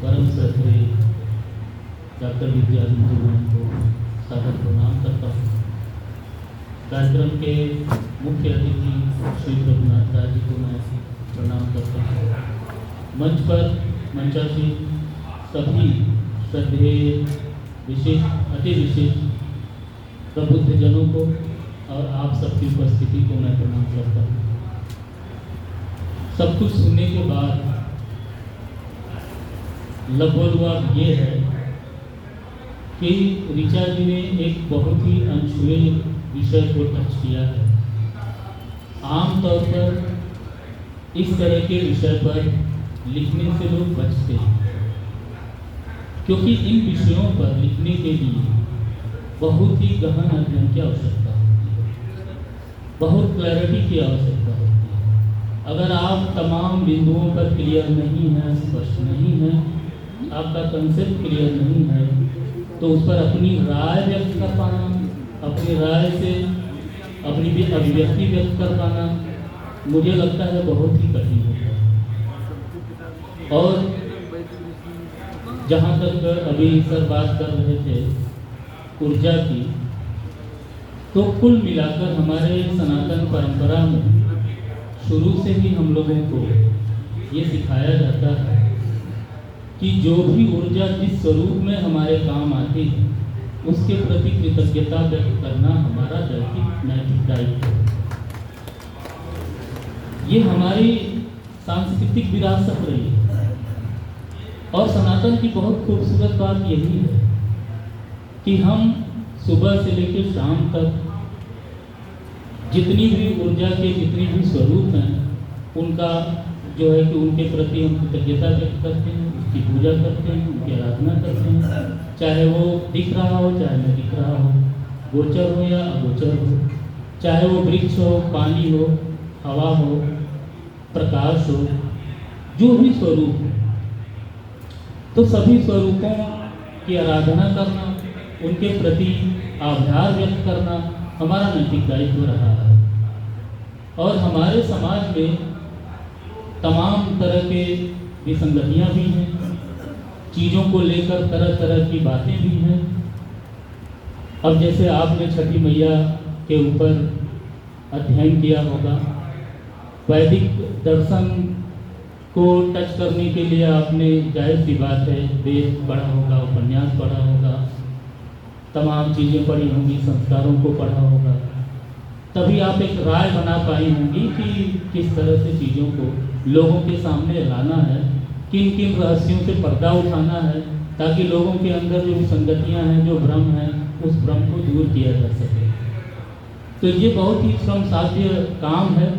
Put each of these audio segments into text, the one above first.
परम श्रद्धेय doctor विद्यादित्य ma'am को सादर प्रणाम करता हूँ। कार्यक्रम के मुख्य अतिथि श्री रघुनाथ राज जी को मैं प्रणाम करता हूँ। मंच पर मंचासीन सभी श्रद्धेय विशेष अति विशेष प्रबुद्ध जनों को और आप सबकी उपस्थिति को मैं प्रणाम करता हूँ। सब कुछ सुनने के बाद लगभग ये है कि ऋचा जी ने एक बहुत ही अनछुए विषय को टच किया है। आमतौर पर इस तरह के विषय पर लिखने से लोग बचते हैं, क्योंकि इन विषयों पर लिखने के लिए बहुत ही गहन अध्ययन की आवश्यकता होती है, बहुत क्लैरिटी की आवश्यकता होती है। अगर आप तमाम बिंदुओं पर क्लियर नहीं है, स्पष्ट नहीं है, आपका कंसेप्ट क्लियर नहीं है, तो उस पर अपनी राय व्यक्त कर पाना, अपनी राय से अपनी भी अभिव्यक्ति व्यक्त कर पाना मुझे लगता है बहुत ही कठिन होता है। और जहाँ तक अभी सर बात कर रहे थे ऊर्जा की, तो कुल मिलाकर हमारे सनातन परंपरा में शुरू से ही हम लोगों को ये सिखाया जाता है कि जो भी ऊर्जा जिस स्वरूप में हमारे काम आती है उसके प्रति कृतज्ञता व्यक्त करना हमारा नैतिक दायित्व है। ये हमारी सांस्कृतिक विरासत रही है। और सनातन की बहुत खूबसूरत बात यही है कि हम सुबह से लेकर शाम तक जितनी भी ऊर्जा के जितनी भी स्वरूप हैं उनका जो है कि उनके प्रति हम कृतज्ञता व्यक्त करते हैं, उसकी पूजा करते हैं, उनकी आराधना करते हैं, चाहे वो दिख रहा हो चाहे न दिख रहा हो, गोचर हो या अगोचर हो, चाहे वो वृक्ष हो, पानी हो, हवा हो, प्रकाश हो, जो भी स्वरूप हो, तो सभी स्वरूपों की आराधना करना, उनके प्रति आभार व्यक्त करना हमारा नैतिक दायित्व रहा है। और हमारे समाज में तमाम तरह के विसंगतियाँ भी हैं, चीज़ों को लेकर तरह तरह की बातें भी हैं। अब जैसे आपने छठी मैया के ऊपर अध्ययन किया होगा, वैदिक दर्शन को टच करने के लिए आपने जाहिर सी बात है वेद पढ़ा होगा, उपन्यास पढ़ा होगा, तमाम चीज़ें पढ़ी होंगी, संस्कारों को पढ़ा होगा, तभी आप एक राय बना पाई होंगी कि किस तरह से चीज़ों को लोगों के सामने लाना है, किन किन रहस्यों से पर्दा उठाना है, ताकि लोगों के अंदर जो विसंगतियाँ हैं, जो भ्रम हैं, उस भ्रम को दूर किया जा सके। तो ये बहुत ही श्रम साध्य काम है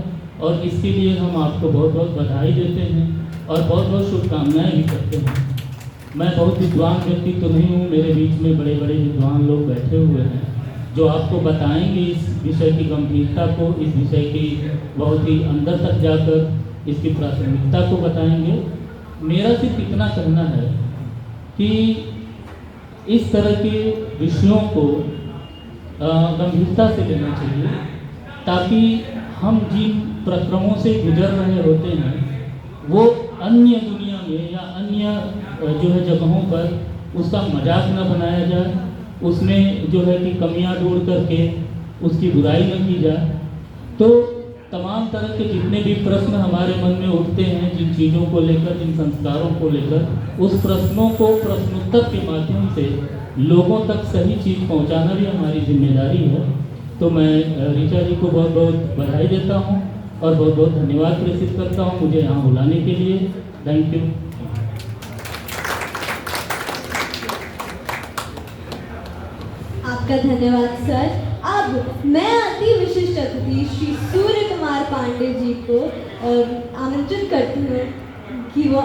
और इसके लिए हम आपको बहुत बहुत बधाई देते हैं और बहुत बहुत शुभकामनाएँ भी करते हैं। मैं बहुत विद्वान व्यक्ति तो नहीं हूँ, मेरे बीच में बड़े बड़े विद्वान लोग बैठे हुए हैं जो आपको बताएंगे इस विषय की गंभीरता को, इस विषय की बहुत ही अंदर तक जाकर इसकी प्राथमिकता को बताएंगे। मेरा सिर्फ इतना कहना है कि इस तरह के विषयों को गंभीरता से लेना चाहिए, ताकि हम जिन प्रक्रमों से गुजर रहे होते हैं वो अन्य दुनिया में या अन्य जो है जगहों पर उसका मजाक न बनाया जाए, उसमें जो है कि कमियां ढूंढ करके उसकी बुराई न की जाए। तो तमाम तरह के जितने भी प्रश्न हमारे मन में उठते हैं, जिन चीज़ों को लेकर, जिन संस्कारों को लेकर, उस प्रश्नों को प्रश्नोत्तर के माध्यम से लोगों तक सही चीज़ पहुंचाना भी हमारी जिम्मेदारी है। तो मैं ऋचा जी को बहुत बहुत बधाई देता हूं और बहुत बहुत धन्यवाद प्रेषित करता हूं मुझे यहाँ बुलाने के लिए। Thank you. आपका धन्यवाद सर। अब मैं अति विशिष्ट अतिथि श्री सूर्य कुमार पांडे जी को आमंत्रित करती हूँ कि वो